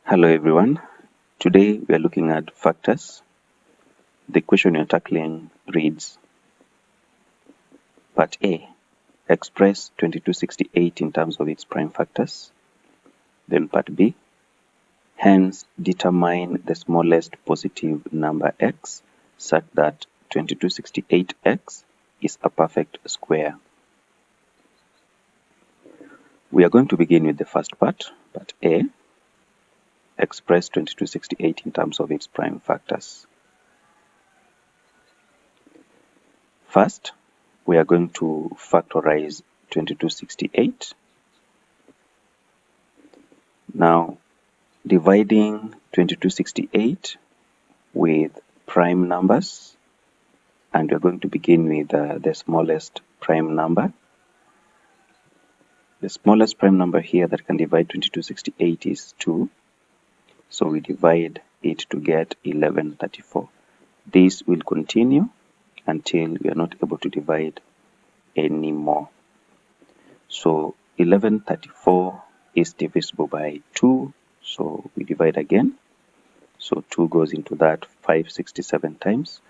Hello everyone. Today we are looking at factors. The question you're tackling reads, Part A, express 2268 in terms of its prime factors. Then Part B, hence determine the smallest positive number x such that 2268x is a perfect square. We are going to begin with the first part, Part A, express 2268 in terms of its prime factors. First, we are going to factorize 2268. Now, dividing 2268 with prime numbers, and we're going to begin with the smallest prime number. The smallest prime number here that can divide 2268 is 2. So we divide it to get 1134. This will continue until we are not able to divide any more. So 1134 is divisible by 2, so we divide again. So 2 goes into that 567 times.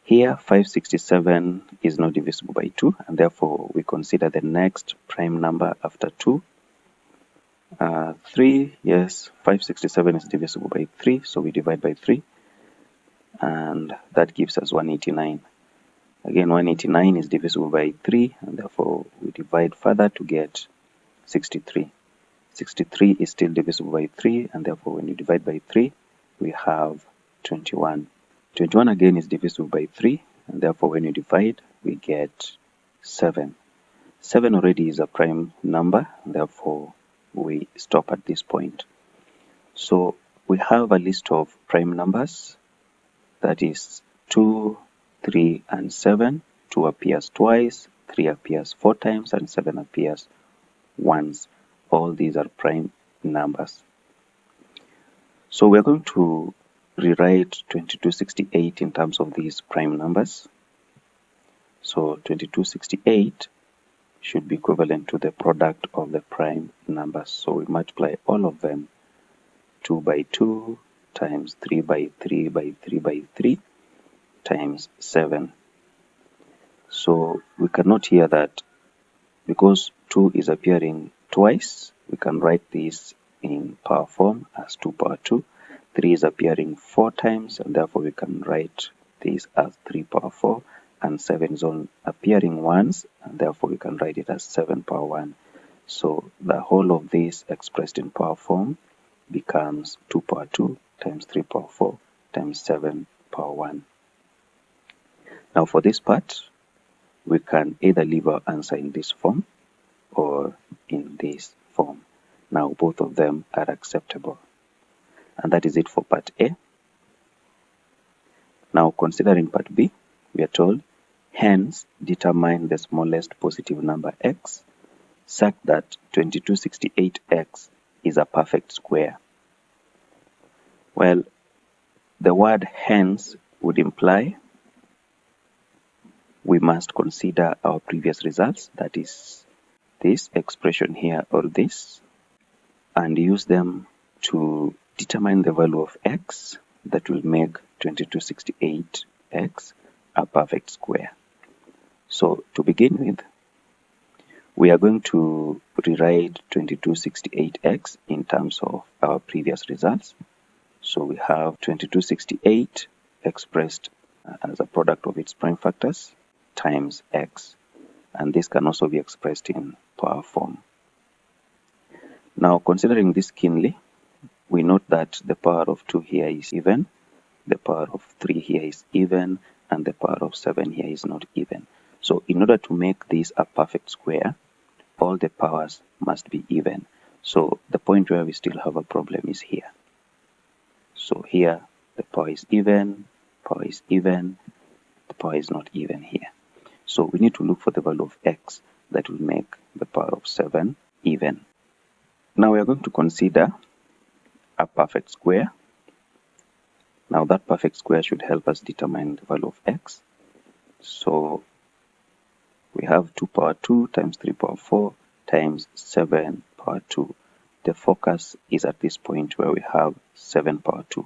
Here 567 is not divisible by 2, and therefore we consider the next prime number after 2. 3, yes, 567 is divisible by 3, so we divide by 3, and that gives us 189. Again, 189 is divisible by 3, and therefore we divide further to get 63. 63 is still divisible by 3, and therefore when you divide by 3, we have 21. 21 again is divisible by 3, and therefore when you divide, we get 7. 7 already is a prime number, therefore we stop at this point. So we have a list of prime numbers, that is 2, 3, and 7. 2 appears twice, 3 appears 4 times, and 7 appears once. All these are prime numbers. So we're going to rewrite 2268 in terms of these prime numbers. So 2268 should be equivalent to the product of the prime numbers. So we multiply all of them. 2 by 2 times 3 by 3 by 3 by 3 times 7. So we cannot hear that because 2 is appearing twice, we can write this in power form as 2 power 2. 3 is appearing 4 times, and therefore we can write this as 3 power 4. And 7 is only appearing once, and therefore we can write it as 7 power 1. So the whole of this expressed in power form becomes 2 power 2 times 3 power 4 times 7 power 1. Now for this part, we can either leave our answer in this form or in this form. Now both of them are acceptable. And that is it for part A. Now considering part B, we are told, hence determine the smallest positive number x such that 2268x is a perfect square. Well, the word hence would imply we must consider our previous results, that is this expression here or this, and use them to determine the value of x that will make 2268x a perfect square. So to begin with, we are going to rewrite 2268x in terms of our previous results. So we have 2268 expressed as a product of its prime factors times x, and this can also be expressed in power form. Now considering this keenly, we note that the power of 2 here is even, the power of 3 here is even, and the power of 7 here is not even. So in order to make this a perfect square, all the powers must be even. So the point where we still have a problem is here. So here the power is even, the power is not even here. So we need to look for the value of x that will make the power of 7 even. Now we are going to consider a perfect square. Now that perfect square should help us determine the value of x. So we have 2 power 2 times 3 power 4 times 7 power 2. the focus is at this point where we have 7 power 2.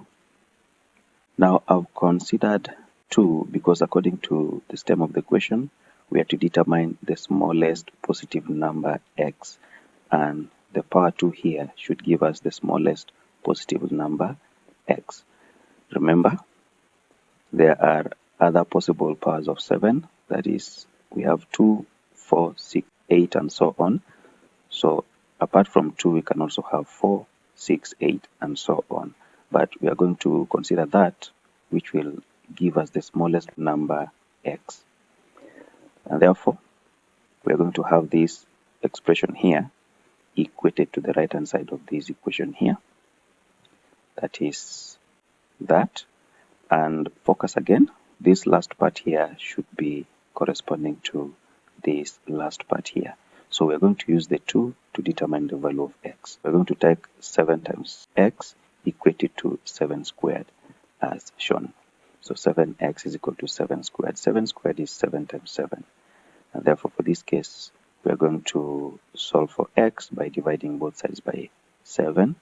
Now I've considered 2 because according to the stem of the question, we have to determine the smallest positive number x, and the power 2 here should give us the smallest positive number x. Remember, there are other possible powers of 7, that is, we have 2, 4, 6, 8, and so on. So apart from 2, we can also have 4, 6, 8, and so on. But we are going to consider that which will give us the smallest number x. And therefore, we are going to have this expression here equated to the right hand side of this equation here. That is that. And focus again, this last part here should be corresponding to this last part here. So we're going to use the 2 to determine the value of x. We're going to take 7 times x equated to 7 squared as shown. So 7x is equal to 7 squared. 7 squared is 7 times 7. And therefore, for this case, we are going to solve for x by dividing both sides by 7.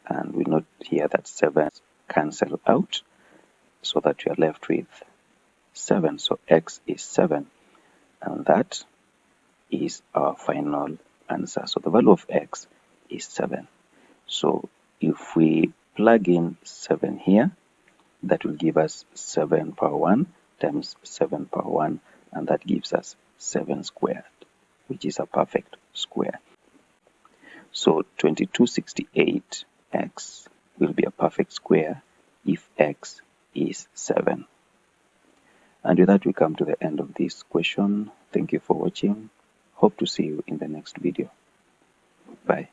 And we note here that 7 cancel out, so that we are left with 7. So x is 7. And that is our final answer. So the value of x is 7. So if we plug in 7 here, that will give us 7 power 1 times 7 power 1, and that gives us 7 squared, which is a perfect square. So 2268x will be a perfect square if x is 7. And with that, we come to the end of this question. Thank you for watching. Hope to see you in the next video. Bye.